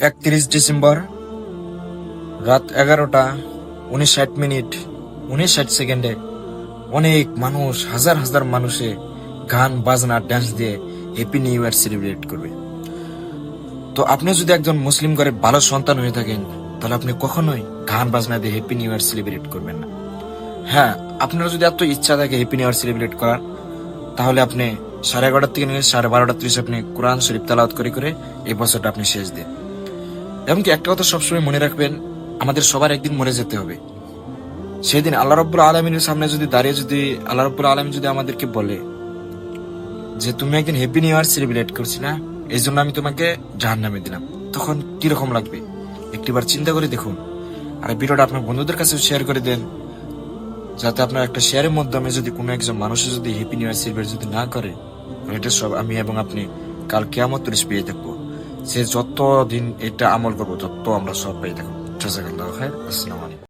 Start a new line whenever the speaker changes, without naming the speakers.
31 December রাত 11:59 অনেক মানুষ, হাজার হাজার মানুষে গান বাজনা ডান্স দিয়ে হ্যাপি নিউ ইয়ার সেলিব্রেট করবে। তো আপনি যদি একজন মুসলিম ঘরে ভালো সন্তান হয়ে থাকেন, তাহলে আপনি কখনোই গান বাজনা দিয়ে হ্যাপি নিউ ইয়ার সেলিব্রেট করবেন না। হ্যাঁ, আপনার যদি এত ইচ্ছা থাকে হ্যাপি নিউ ইয়ার সেলিব্রেট করার, তাহলে আপনি 11:30 থেকে নিয়ে 12:30 আপনি কোরআন শরীফ তেলাওয়াত করে করে এই বছরটা আপনি শেষ দিন। এমনকি একটা কথা সবসময় মনে রাখবেন, আমাদের সবার একদিন মরে যেতে হবে। সেদিন আল্লাহ রাব্বুল আলামিনের সামনে যদি দাঁড়িয়ে যদি আল্লাহ রাব্বুল আলামিন যদি আমাদেরকে বলে যে তুমি একদিন হ্যাপি নিউ ইয়ার সেলিব্রেট করছি না, এই জন্য আমি তোমাকে জাহান্নামে দিলাম, তখন কিরকম লাগবে একটিবার চিন্তা করে দেখুন। আর এই ভিডিওটা আপনার বন্ধুদের কাছে শেয়ার করে দেন, যাতে আপনার একটা শেয়ারের মাধ্যমে যদি কোনো একজন মানুষের যদি হ্যাপি নিউ ইয়ার সেলিব্রেট যদি না করে, এটা সব আমি এবং আপনি কাল কিয়ামত রিস্ক পেয়ে থাকবো। সে যত দিন এটা আমল করবো তত আমরা সব পেয়ে থাকবো। জাযাকাল্লাহু খাইর। আসসালামু আলাইকুম।